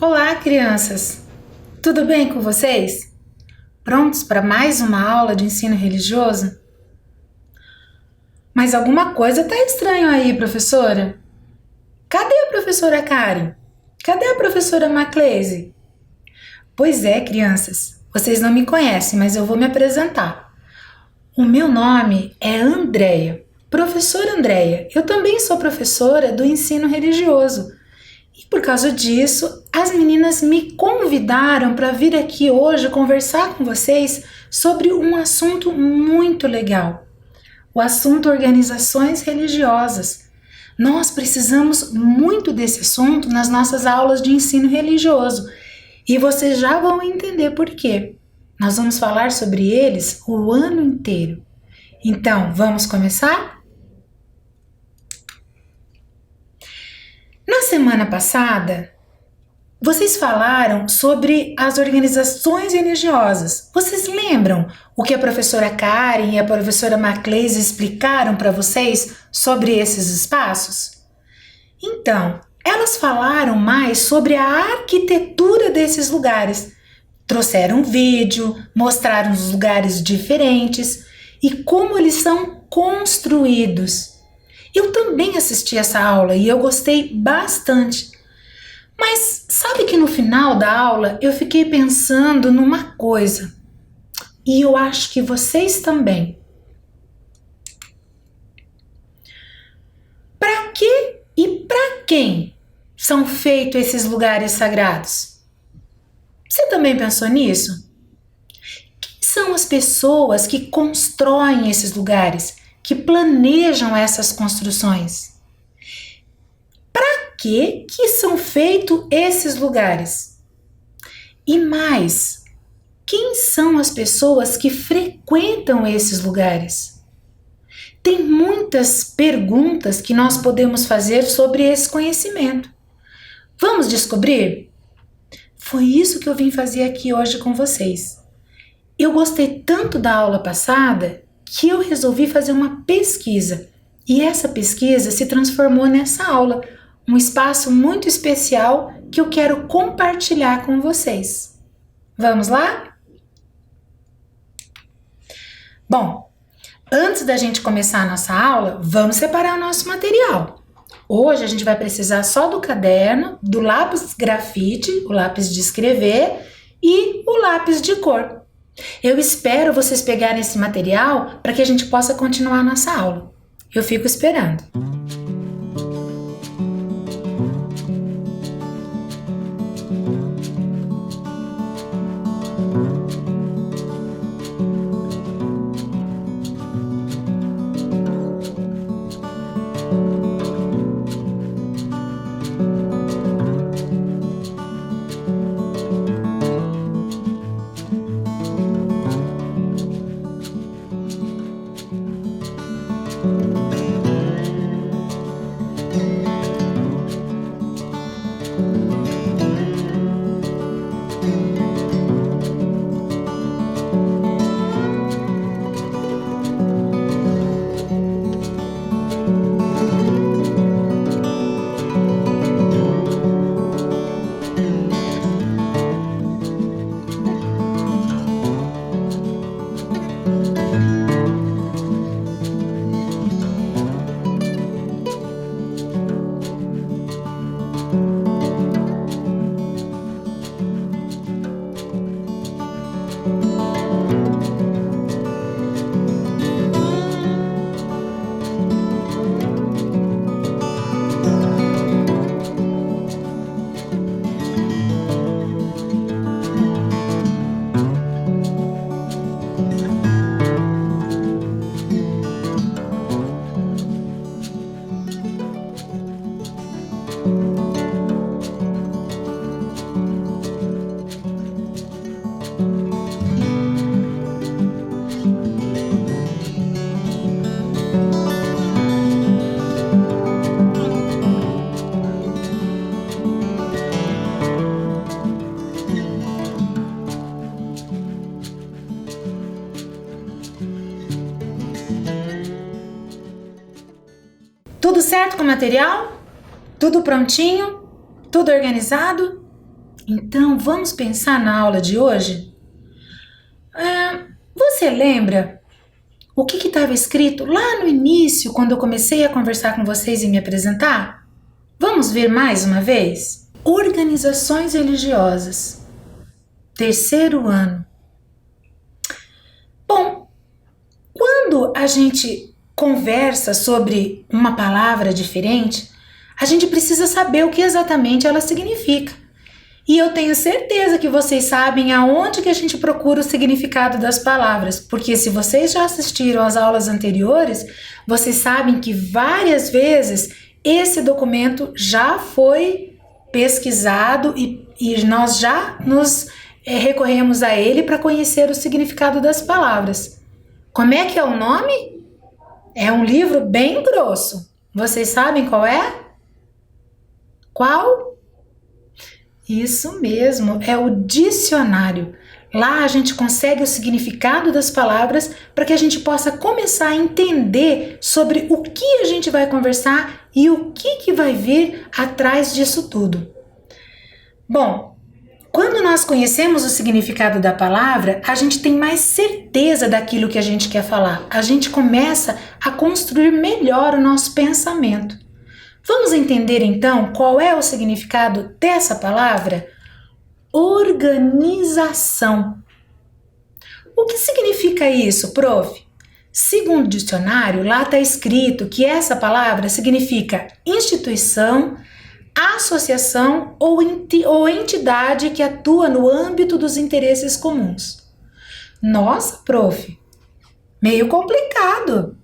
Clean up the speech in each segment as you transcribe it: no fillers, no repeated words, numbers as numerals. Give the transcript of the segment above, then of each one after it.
Olá, crianças! Tudo bem com vocês? Prontos para mais uma aula de ensino religioso? Mas alguma coisa está estranho aí, professora? Cadê a professora Karen? Cadê a professora Maclese? Pois é, crianças, vocês não me conhecem, mas eu vou me apresentar. O meu nome é Andréia, professora Andréia. Eu também sou professora do ensino religioso. E por causa disso, as meninas me convidaram para vir aqui hoje conversar com vocês sobre um assunto muito legal. O assunto organizações religiosas. Nós precisamos muito desse assunto nas nossas aulas de ensino religioso e vocês já vão entender por quê. Nós vamos falar sobre eles o ano inteiro. Então, vamos começar? Na semana passada, vocês falaram sobre as organizações religiosas. Vocês lembram o que a professora Karen e a professora Maclese explicaram para vocês sobre esses espaços? Então, elas falaram mais sobre a arquitetura desses lugares. Trouxeram um vídeo, mostraram os lugares diferentes e como eles são construídos. Eu também assisti essa aula e eu gostei bastante. Mas sabe que no final da aula eu fiquei pensando numa coisa. E eu acho que vocês também. Para que e para quem são feitos esses lugares sagrados? Você também pensou nisso? Quem são as pessoas que constroem esses lugares? Que planejam essas construções? Para que são feitos esses lugares? E mais, quem são as pessoas que frequentam esses lugares? Tem muitas perguntas que nós podemos fazer sobre esse conhecimento. Vamos descobrir? Foi isso que eu vim fazer aqui hoje com vocês. Eu gostei tanto da aula passada que eu resolvi fazer uma pesquisa. E essa pesquisa se transformou nessa aula, um espaço muito especial que eu quero compartilhar com vocês. Vamos lá? Bom, antes da gente começar a nossa aula, vamos separar o nosso material. Hoje a gente vai precisar só do caderno, do lápis grafite, o lápis de escrever e o lápis de cor. Eu espero vocês pegarem esse material para que a gente possa continuar a nossa aula. Eu fico esperando. Tudo certo com o material? Tudo prontinho? Tudo organizado? Então, vamos pensar na aula de hoje? Você lembra o que estava escrito lá no início, quando eu comecei a conversar com vocês e me apresentar? Vamos ver mais uma vez? Organizações religiosas. Terceiro ano. Bom, quando a gente conversa sobre uma palavra diferente, a gente precisa saber o que exatamente ela significa. E eu tenho certeza que vocês sabem aonde que a gente procura o significado das palavras, porque se vocês já assistiram às aulas anteriores, vocês sabem que várias vezes esse documento já foi pesquisado e nós já nos recorremos a ele para conhecer o significado das palavras. Como é que é o nome? É um livro bem grosso. Vocês sabem qual é? Qual? Isso mesmo, é o dicionário. Lá a gente consegue o significado das palavras para que a gente possa começar a entender sobre o que a gente vai conversar e o que vai vir atrás disso tudo. Bom, quando nós conhecemos o significado da palavra, a gente tem mais certeza daquilo que a gente quer falar. A gente começa a construir melhor o nosso pensamento. Vamos entender então qual é o significado dessa palavra? Organização. O que significa isso, prof? Segundo o dicionário, lá está escrito que essa palavra significa instituição, associação ou entidade que atua no âmbito dos interesses comuns. Nossa, prof, meio complicado.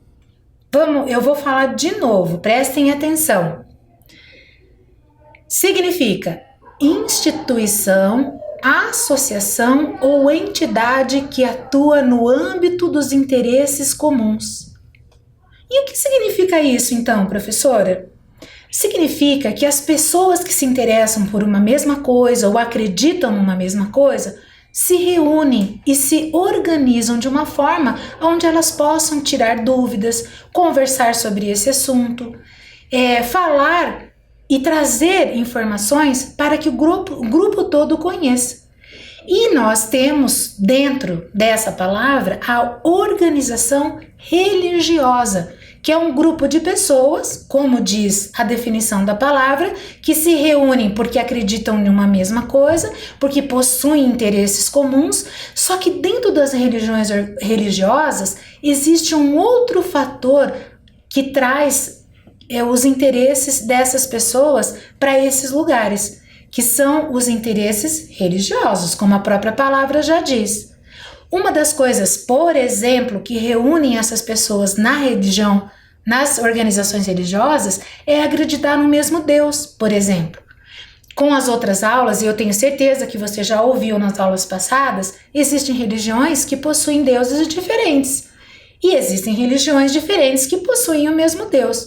Eu vou falar de novo, prestem atenção. Significa instituição, associação ou entidade que atua no âmbito dos interesses comuns. E o que significa isso então, professora? Significa que as pessoas que se interessam por uma mesma coisa ou acreditam numa mesma coisa se reúnem e se organizam de uma forma onde elas possam tirar dúvidas, conversar sobre esse assunto, falar e trazer informações para que o grupo todo conheça. E nós temos dentro dessa palavra a organização religiosa, que é um grupo de pessoas, como diz a definição da palavra, que se reúnem porque acreditam em uma mesma coisa, porque possuem interesses comuns, só que dentro das religiões religiosas existe um outro fator que traz os interesses dessas pessoas para esses lugares, que são os interesses religiosos, como a própria palavra já diz. Uma das coisas, por exemplo, que reúnem essas pessoas na religião, nas organizações religiosas, é acreditar no mesmo Deus, por exemplo. Com as outras aulas, e eu tenho certeza que você já ouviu nas aulas passadas, existem religiões que possuem deuses diferentes. E existem religiões diferentes que possuem o mesmo Deus.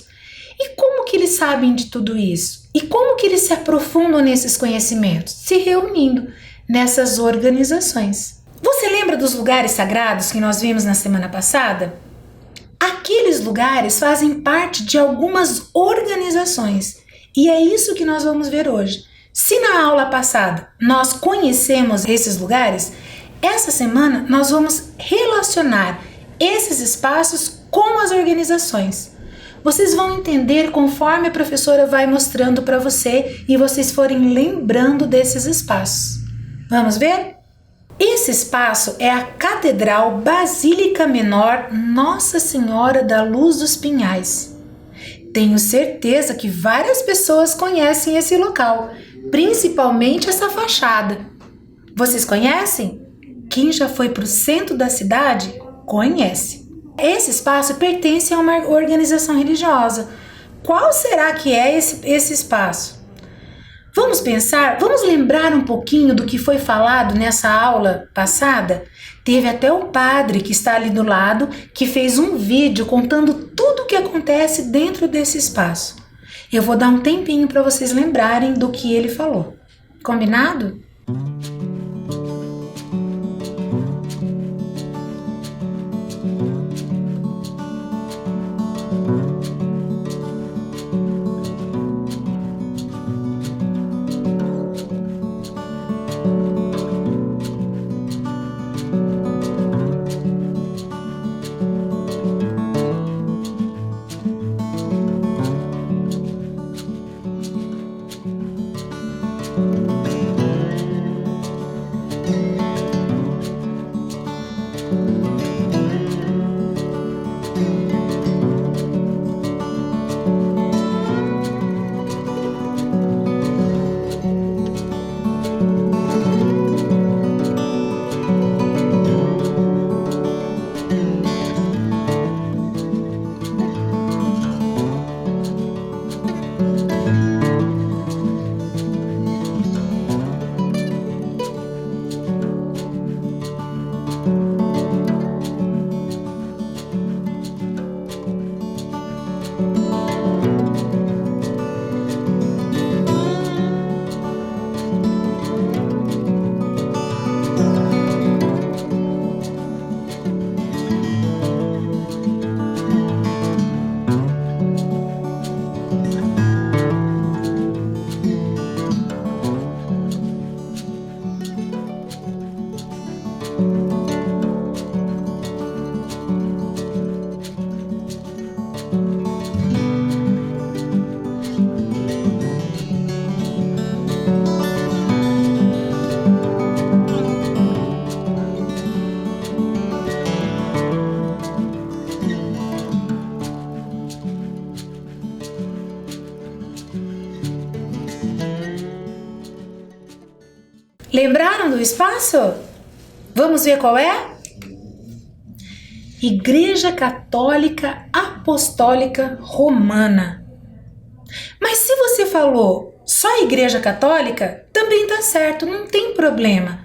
E como que eles sabem de tudo isso? E como que eles se aprofundam nesses conhecimentos? Se reunindo nessas organizações. Você lembra dos lugares sagrados que nós vimos na semana passada? Aqueles lugares fazem parte de algumas organizações e é isso que nós vamos ver hoje. Se na aula passada nós conhecemos esses lugares, essa semana nós vamos relacionar esses espaços com as organizações. Vocês vão entender conforme a professora vai mostrando para você e vocês forem lembrando desses espaços. Vamos ver? Esse espaço é a Catedral Basílica Menor Nossa Senhora da Luz dos Pinhais. Tenho certeza que várias pessoas conhecem esse local, principalmente essa fachada. Vocês conhecem? Quem já foi para o centro da cidade, conhece. Esse espaço pertence a uma organização religiosa. Qual será que é esse espaço? Vamos pensar, vamos lembrar um pouquinho do que foi falado nessa aula passada? Teve até o padre que está ali do lado, que fez um vídeo contando tudo o que acontece dentro desse espaço. Eu vou dar um tempinho para vocês lembrarem do que ele falou. Combinado? Lembraram do espaço? Vamos ver qual é? Igreja Católica Apostólica Romana. Mas se você falou só Igreja Católica, também tá certo, não tem problema.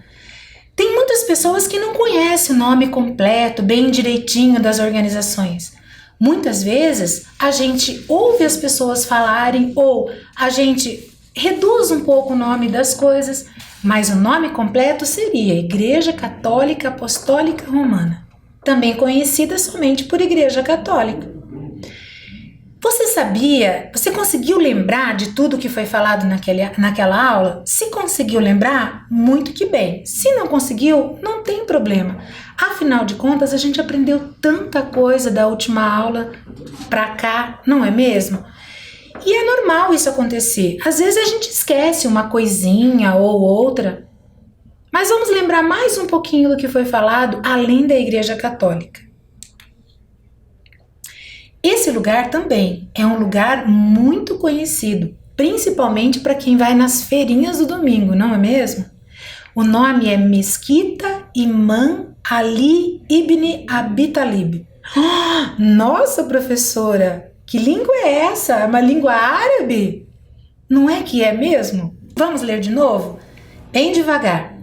Tem muitas pessoas que não conhecem o nome completo, bem direitinho das organizações. Muitas vezes a gente ouve as pessoas falarem ou a gente reduz um pouco o nome das coisas, mas o nome completo seria Igreja Católica Apostólica Romana, também conhecida somente por Igreja Católica. Você sabia? Você conseguiu lembrar de tudo que foi falado naquela aula? Se conseguiu lembrar, muito que bem. Se não conseguiu, não tem problema. Afinal de contas, a gente aprendeu tanta coisa da última aula pra cá, não é mesmo? E é normal isso acontecer. Às vezes a gente esquece uma coisinha ou outra. Mas vamos lembrar mais um pouquinho do que foi falado além da Igreja Católica. Esse lugar também é um lugar muito conhecido, principalmente para quem vai nas feirinhas do domingo, não é mesmo? O nome é Mesquita Imam Ali Ibn Abi Talib. Nossa, professora, que língua é essa? É uma língua árabe? Não é que é mesmo? Vamos ler de novo? Bem devagar.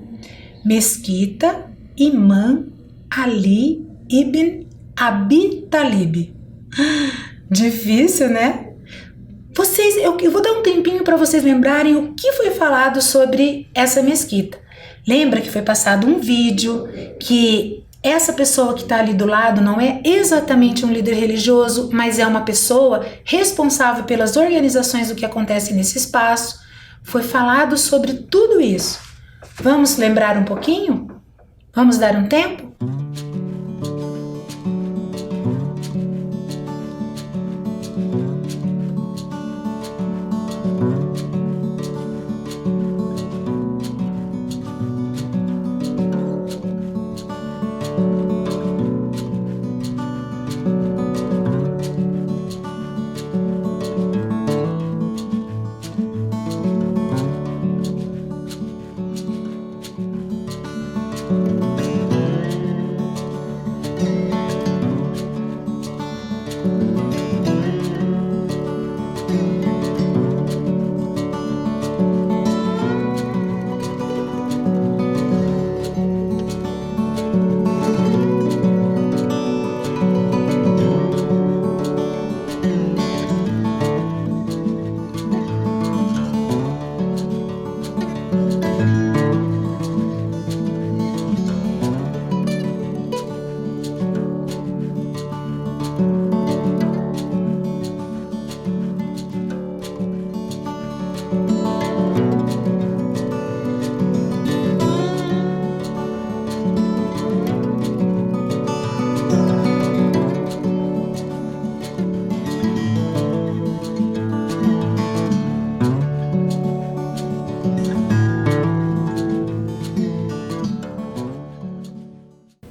Mesquita Imam Ali Ibn Abi Talib. Difícil, né? Eu vou dar um tempinho para vocês lembrarem o que foi falado sobre essa mesquita. Lembra que foi passado um vídeo que essa pessoa que está ali do lado não é exatamente um líder religioso, mas é uma pessoa responsável pelas organizações do que acontece nesse espaço. Foi falado sobre tudo isso. Vamos lembrar um pouquinho? Vamos dar um tempo?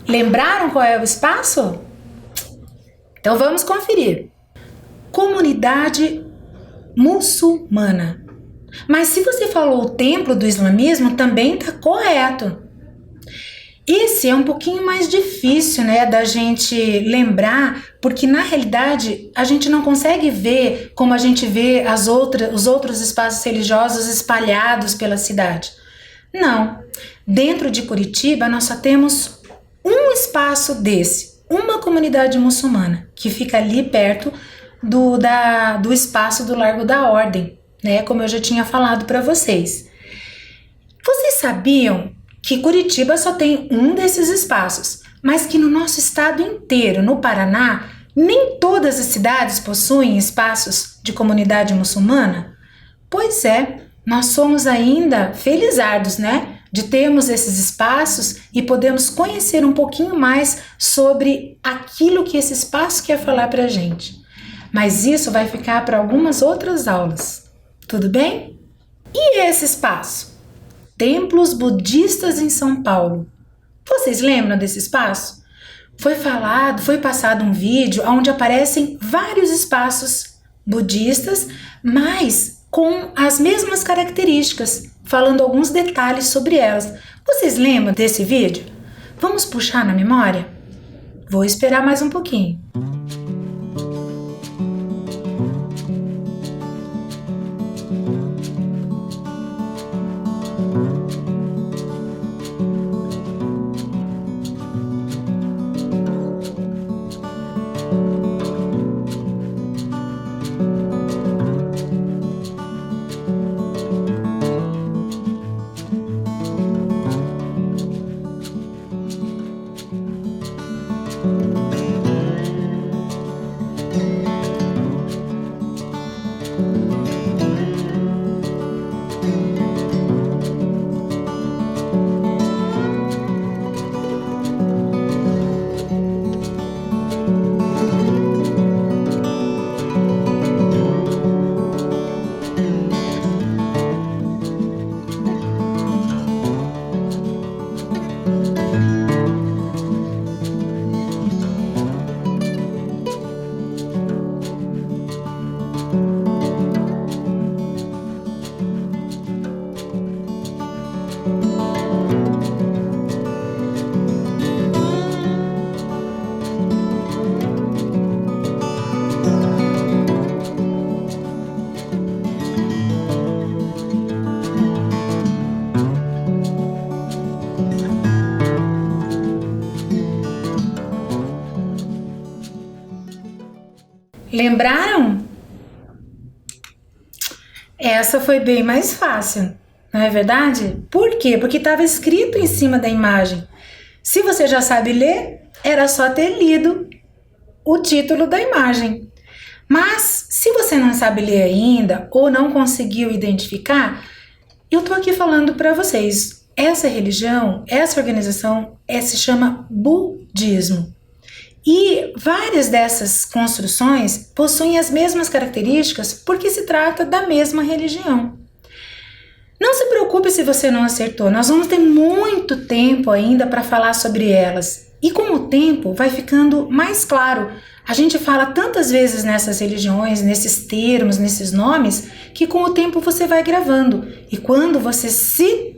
Lembraram qual é o espaço? Então vamos conferir. Comunidade muçulmana. Mas se você falou o templo do islamismo, também está correto. Esse é um pouquinho mais difícil, né, da gente lembrar, porque na realidade a gente não consegue ver como a gente vê os outros espaços religiosos espalhados pela cidade. Não. Dentro de Curitiba nós só temos um espaço desse, uma comunidade muçulmana, que fica ali perto do espaço do Largo da Ordem, né? Como eu já tinha falado para vocês. Vocês sabiam que Curitiba só tem um desses espaços, mas que no nosso estado inteiro, no Paraná, nem todas as cidades possuem espaços de comunidade muçulmana? Pois é, nós somos ainda felizardos, né? De termos esses espaços e podemos conhecer um pouquinho mais sobre aquilo que esse espaço quer falar para a gente. Mas isso vai ficar para algumas outras aulas, tudo bem? E esse espaço? Templos budistas em São Paulo. Vocês lembram desse espaço? Foi passado um vídeo onde aparecem vários espaços budistas, mas com as mesmas características, falando alguns detalhes sobre elas. Vocês lembram desse vídeo? Vamos puxar na memória? Vou esperar mais um pouquinho. Lembraram? Essa foi bem mais fácil, não é verdade? Por quê? Porque estava escrito em cima da imagem. Se você já sabe ler, era só ter lido o título da imagem. Mas, se você não sabe ler ainda ou não conseguiu identificar, eu tô aqui falando para vocês. Essa religião, essa organização se chama budismo. E várias dessas construções possuem as mesmas características porque se trata da mesma religião. Não se preocupe se você não acertou, nós vamos ter muito tempo ainda para falar sobre elas. E com o tempo vai ficando mais claro. A gente fala tantas vezes nessas religiões, nesses termos, nesses nomes, que com o tempo você vai gravando. E quando você se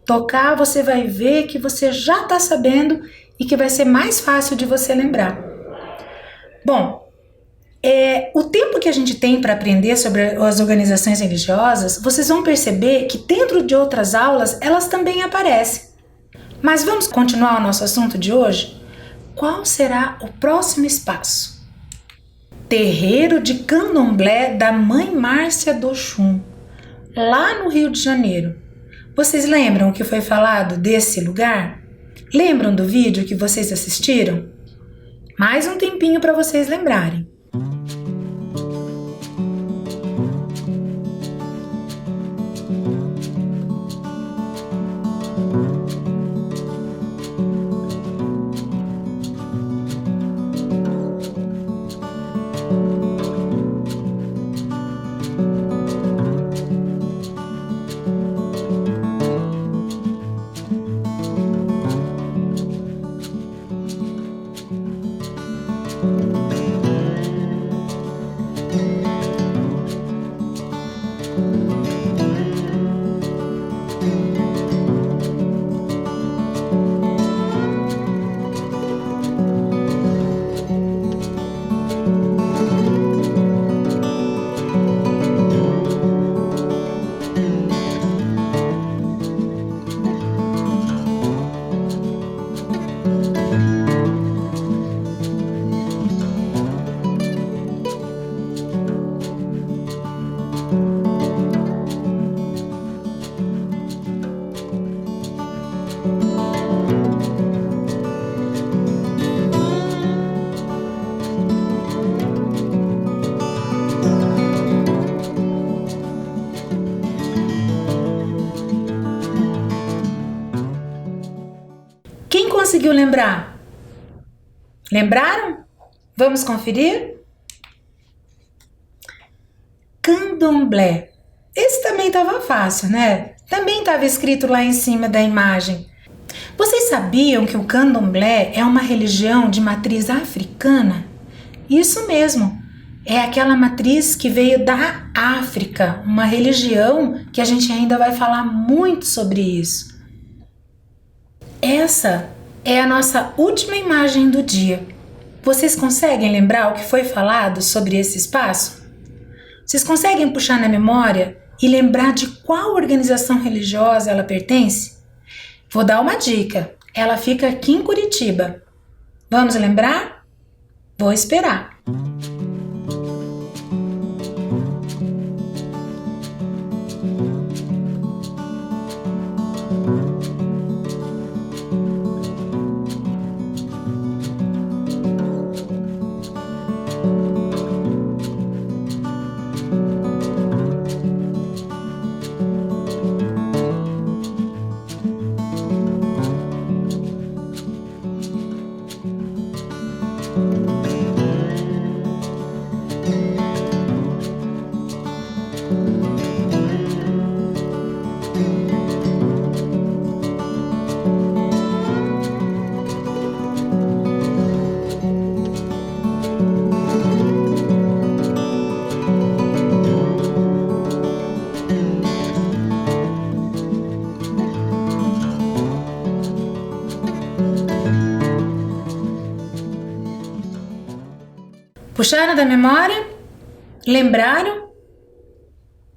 tocar, você vai ver que você já está sabendo e que vai ser mais fácil de você lembrar. Bom, o tempo que a gente tem para aprender sobre as organizações religiosas, vocês vão perceber que dentro de outras aulas elas também aparecem. Mas vamos continuar o nosso assunto de hoje? Qual será o próximo espaço? Terreiro de Candomblé da Mãe Márcia do Oxum, lá no Rio de Janeiro. Vocês lembram o que foi falado desse lugar? Lembram do vídeo que vocês assistiram? Mais um tempinho para vocês lembrarem. Quem conseguiu lembrar? Lembraram? Vamos conferir? Candomblé. Esse também estava fácil, né? Também estava escrito lá em cima da imagem. Vocês sabiam que o Candomblé é uma religião de matriz africana? Isso mesmo. é aquela matriz que veio da África, uma religião que a gente ainda vai falar muito sobre isso. Essa é a nossa última imagem do dia. Vocês conseguem lembrar o que foi falado sobre esse espaço? Vocês conseguem puxar na memória e lembrar de qual organização religiosa ela pertence? Vou dar uma dica. Ela fica aqui em Curitiba. Vamos lembrar? Vou esperar. Puxaram da memória? Lembraram?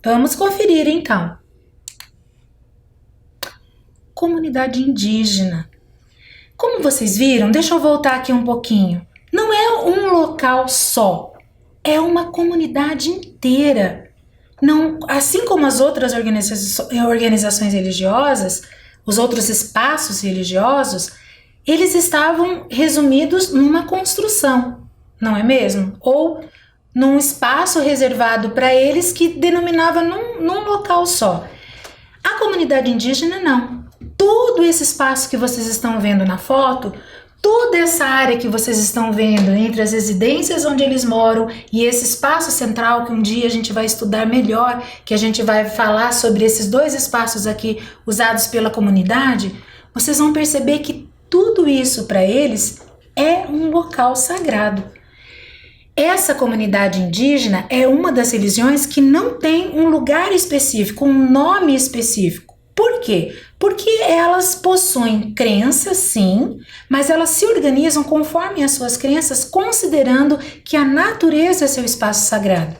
Vamos conferir então. Comunidade indígena. Como vocês viram, deixa eu voltar aqui um pouquinho. Não é um local só, é uma comunidade inteira. Não, assim como as outras organizações religiosas, os outros espaços religiosos, eles estavam resumidos numa construção. Não é mesmo? Ou num espaço reservado para eles que denominava num local só. A comunidade indígena não. Todo esse espaço que vocês estão vendo na foto, toda essa área que vocês estão vendo entre as residências onde eles moram e esse espaço central que um dia a gente vai estudar melhor, que a gente vai falar sobre esses dois espaços aqui usados pela comunidade, vocês vão perceber que tudo isso para eles é um local sagrado. Essa comunidade indígena é uma das religiões que não tem um lugar específico, um nome específico. Por quê? Porque elas possuem crenças, sim, mas elas se organizam conforme as suas crenças, considerando que a natureza é seu espaço sagrado.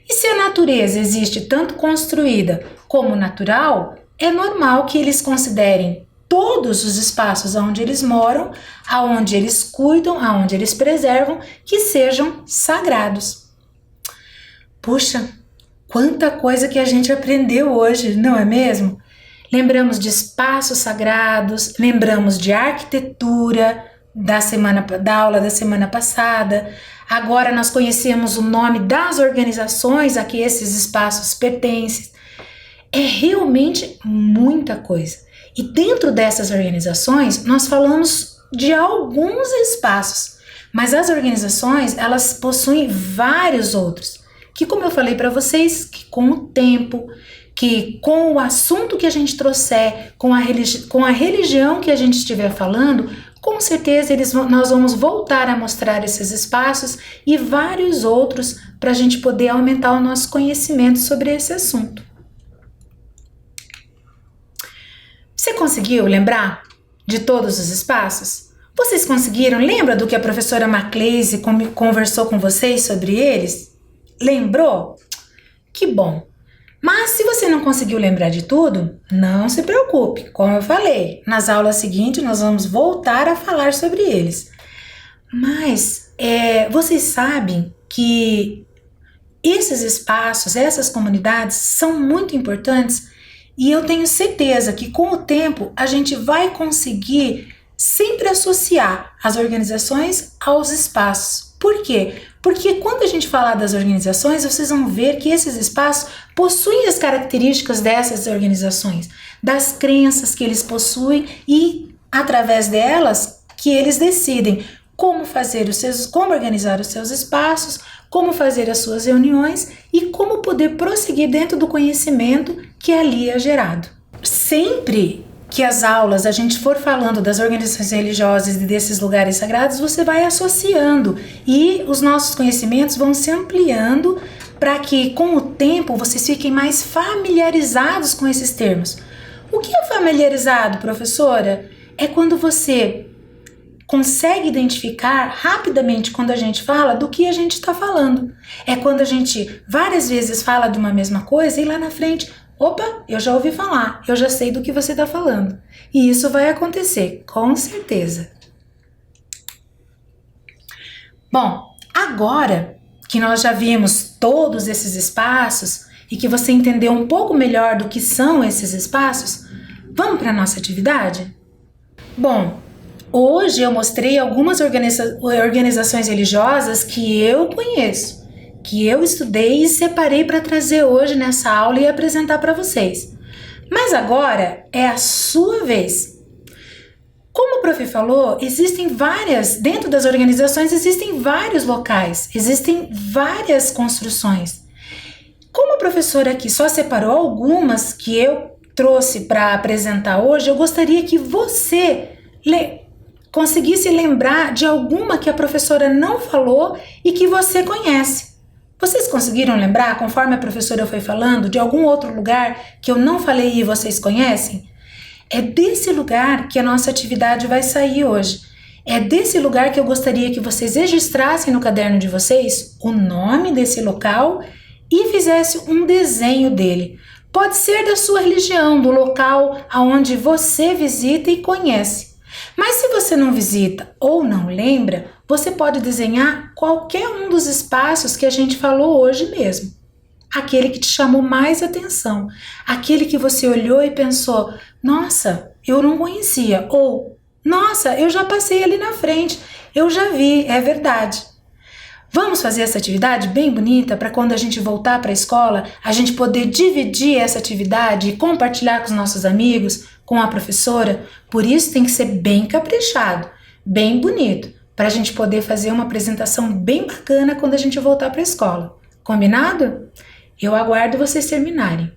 E se a natureza existe tanto construída como natural, é normal que eles considerem todos os espaços onde eles moram, aonde eles cuidam, aonde eles preservam, que sejam sagrados. Puxa, quanta coisa que a gente aprendeu hoje, não é mesmo? Lembramos de espaços sagrados, lembramos de arquitetura da aula da semana passada. Agora nós conhecemos o nome das organizações a que esses espaços pertencem. É realmente muita coisa. E dentro dessas organizações, nós falamos de alguns espaços, mas as organizações, elas possuem vários outros, que como eu falei para vocês, que com o tempo, que com o assunto que a gente trouxer, com a religião que a gente estiver falando, com certeza nós vamos voltar a mostrar esses espaços e vários outros para a gente poder aumentar o nosso conhecimento sobre esse assunto. Você conseguiu lembrar de todos os espaços? Vocês conseguiram? Lembra do que a professora Macleise conversou com vocês sobre eles? Lembrou? Que bom! Mas se você não conseguiu lembrar de tudo, não se preocupe. Como eu falei, nas aulas seguintes nós vamos voltar a falar sobre eles. Mas vocês sabem que esses espaços, essas comunidades são muito importantes. E eu tenho certeza que com o tempo a gente vai conseguir sempre associar as organizações aos espaços. Por quê? Porque quando a gente falar das organizações, vocês vão ver que esses espaços possuem as características dessas organizações, das crenças que eles possuem e, através delas, que eles decidem como organizar os seus espaços, como fazer as suas reuniões e como poder prosseguir dentro do conhecimento que ali é gerado. Sempre que as aulas, a gente for falando das organizações religiosas e desses lugares sagrados, você vai associando e os nossos conhecimentos vão se ampliando para que, com o tempo, vocês fiquem mais familiarizados com esses termos. O que é familiarizado, professora? É quando você consegue identificar rapidamente quando a gente fala do que a gente está falando. É quando a gente várias vezes fala de uma mesma coisa e lá na frente, opa, eu já ouvi falar, eu já sei do que você está falando. E isso vai acontecer, com certeza. Bom, agora que nós já vimos todos esses espaços e que você entendeu um pouco melhor do que são esses espaços, vamos para a nossa atividade? Bom, hoje eu mostrei algumas organizações religiosas que eu conheço, que eu estudei e separei para trazer hoje nessa aula e apresentar para vocês. Mas agora é a sua vez. Como o prof falou, dentro das organizações existem vários locais, existem várias construções. Como a professora aqui só separou algumas que eu trouxe para apresentar hoje, eu gostaria que você conseguisse lembrar de alguma que a professora não falou e que você conhece. Vocês conseguiram lembrar, conforme a professora foi falando, de algum outro lugar que eu não falei e vocês conhecem? É desse lugar que a nossa atividade vai sair hoje. É desse lugar que eu gostaria que vocês registrassem no caderno de vocês o nome desse local e fizessem um desenho dele. Pode ser da sua religião, do local aonde você visita e conhece. Mas se você não visita ou não lembra, você pode desenhar qualquer um dos espaços que a gente falou hoje mesmo. Aquele que te chamou mais atenção, aquele que você olhou e pensou, nossa, eu não conhecia, ou nossa, eu já passei ali na frente, eu já vi, é verdade. Vamos fazer essa atividade bem bonita para quando a gente voltar para a escola, a gente poder dividir essa atividade e compartilhar com os nossos amigos, com a professora. Por isso tem que ser bem caprichado, bem bonito, para a gente poder fazer uma apresentação bem bacana quando a gente voltar para a escola. Combinado? Eu aguardo vocês terminarem.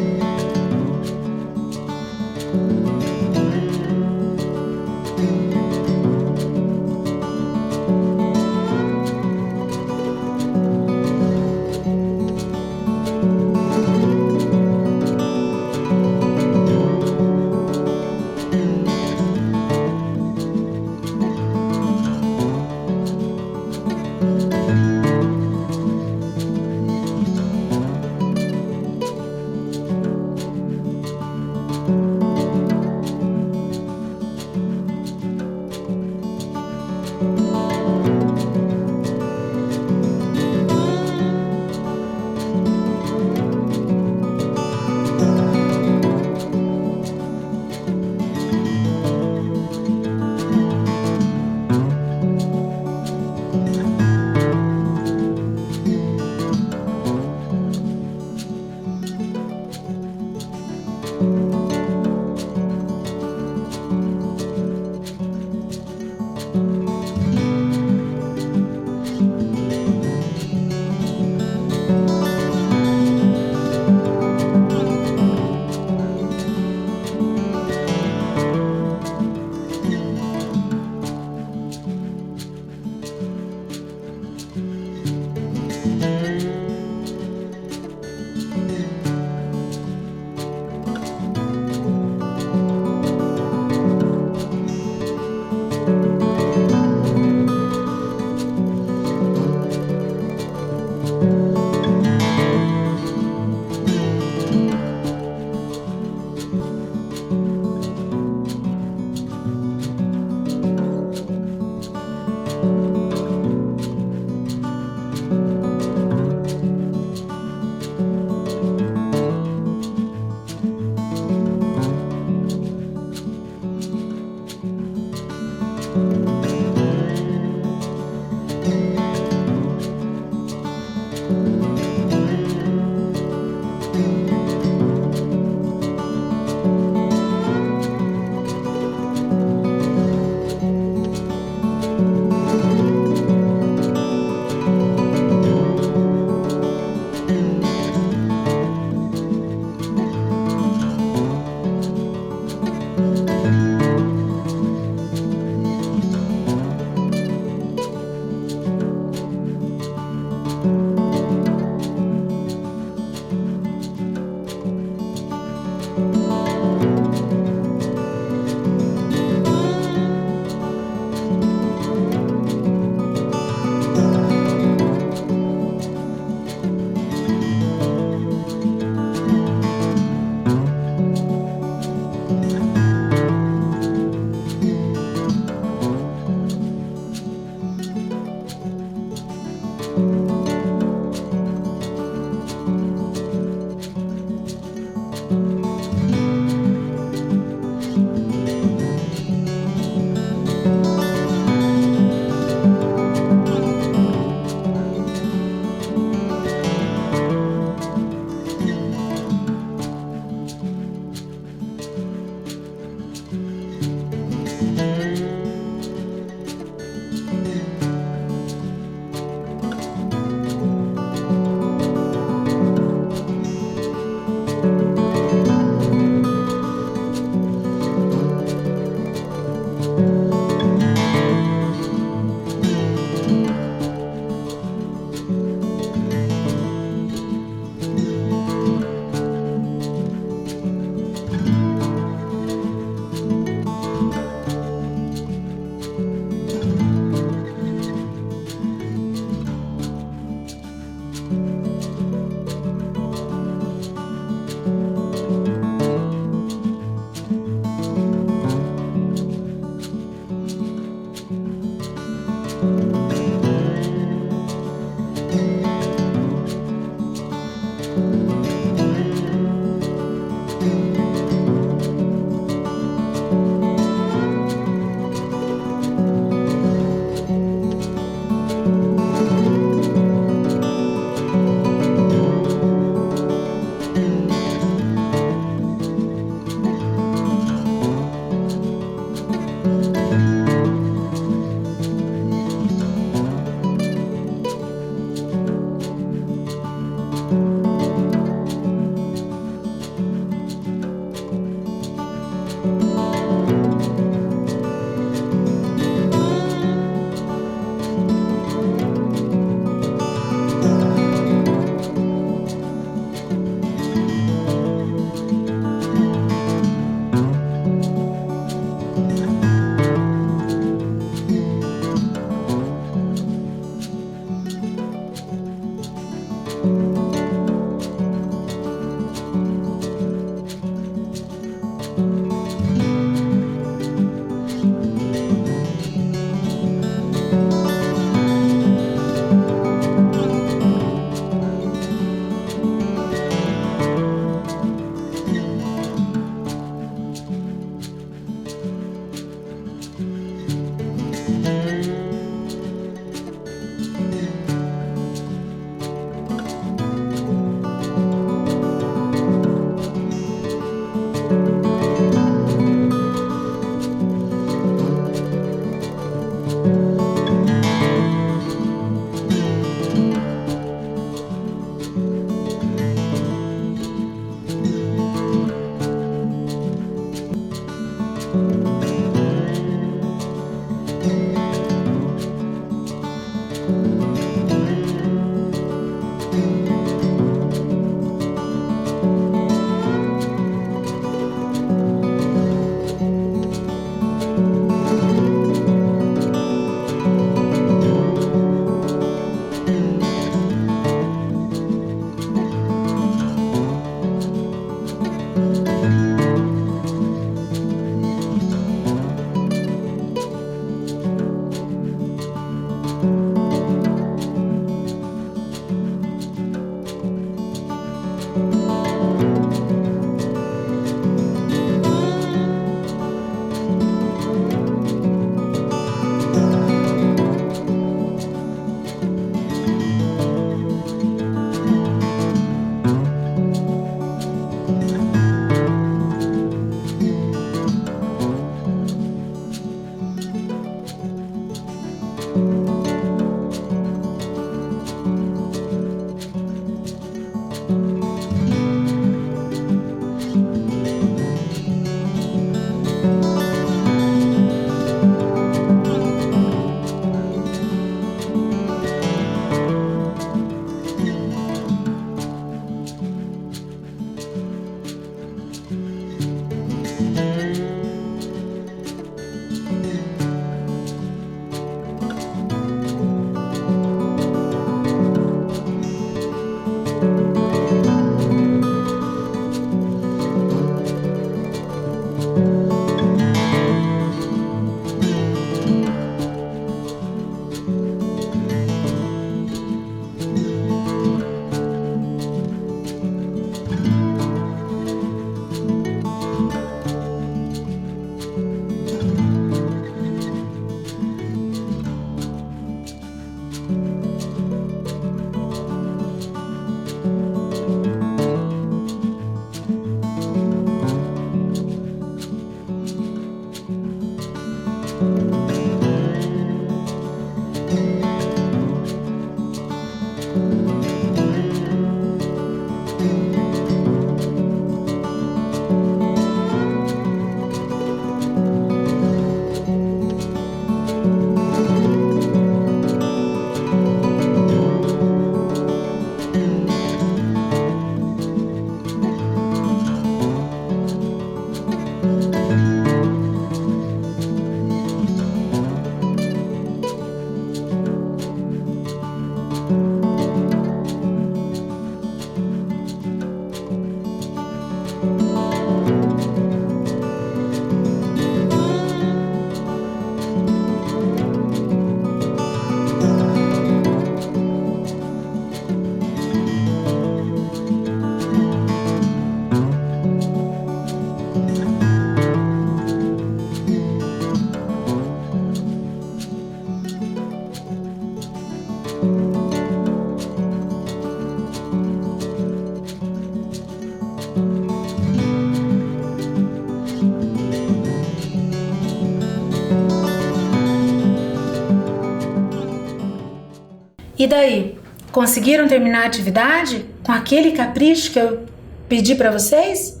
E daí? Conseguiram terminar a atividade com aquele capricho que eu pedi para vocês?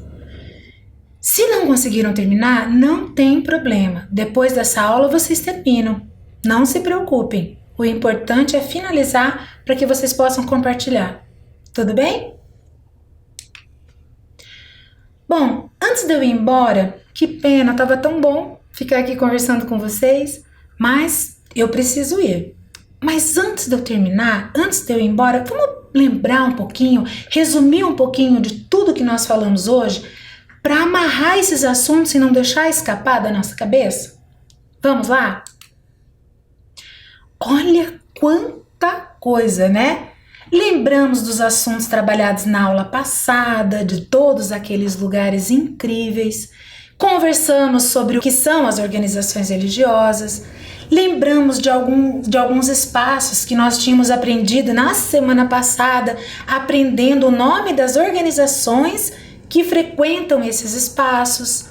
Se não conseguiram terminar, não tem problema. Depois dessa aula vocês terminam. Não se preocupem. O importante é finalizar para que vocês possam compartilhar. Tudo bem? Bom, antes de eu ir embora, que pena, estava tão bom ficar aqui conversando com vocês, mas eu preciso ir. Mas antes de eu terminar, antes de eu ir embora, vamos lembrar um pouquinho, resumir um pouquinho de tudo que nós falamos hoje, para amarrar esses assuntos e não deixar escapar da nossa cabeça? Vamos lá? Olha quanta coisa, né? Lembramos dos assuntos trabalhados na aula passada, de todos aqueles lugares incríveis. Conversamos sobre o que são as organizações religiosas. Lembramos de alguns espaços que nós tínhamos aprendido na semana passada, aprendendo o nome das organizações que frequentam esses espaços.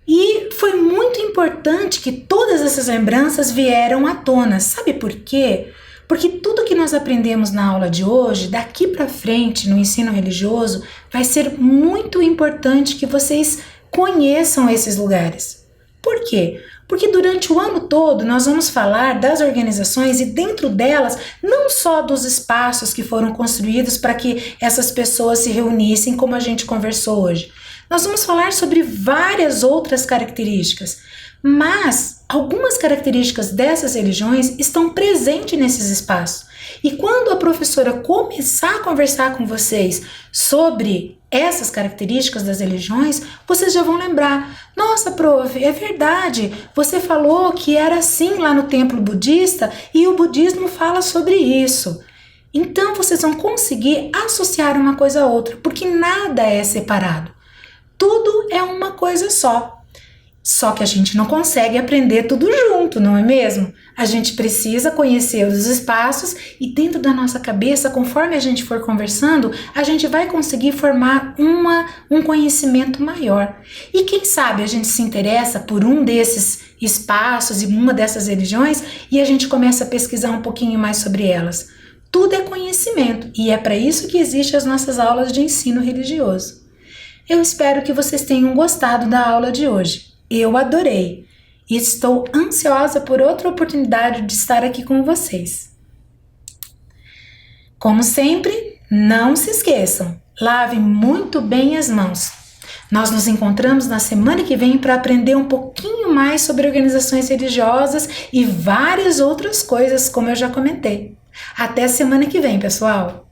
E foi muito importante que todas essas lembranças vieram à tona. Sabe por quê? Porque tudo que nós aprendemos na aula de hoje, daqui para frente no ensino religioso, vai ser muito importante que vocês conheçam esses lugares. Por quê? Porque durante o ano todo nós vamos falar das organizações e dentro delas não só dos espaços que foram construídos para que essas pessoas se reunissem como a gente conversou hoje. Nós vamos falar sobre várias outras características, mas algumas características dessas religiões estão presentes nesses espaços. E quando a professora começar a conversar com vocês sobre essas características das religiões, vocês já vão lembrar: nossa, prof, é verdade, você falou que era assim lá no templo budista e o budismo fala sobre isso. Então vocês vão conseguir associar uma coisa a outra, porque nada é separado. Tudo é uma coisa só. Só que a gente não consegue aprender tudo junto, não é mesmo? A gente precisa conhecer os espaços e dentro da nossa cabeça, conforme a gente for conversando, a gente vai conseguir formar um conhecimento maior. E quem sabe a gente se interessa por um desses espaços e uma dessas religiões e a gente começa a pesquisar um pouquinho mais sobre elas. Tudo é conhecimento e é para isso que existem as nossas aulas de ensino religioso. Eu espero que vocês tenham gostado da aula de hoje. Eu adorei e estou ansiosa por outra oportunidade de estar aqui com vocês. Como sempre, não se esqueçam, lavem muito bem as mãos. Nós nos encontramos na semana que vem para aprender um pouquinho mais sobre organizações religiosas e várias outras coisas, como eu já comentei. Até semana que vem, pessoal!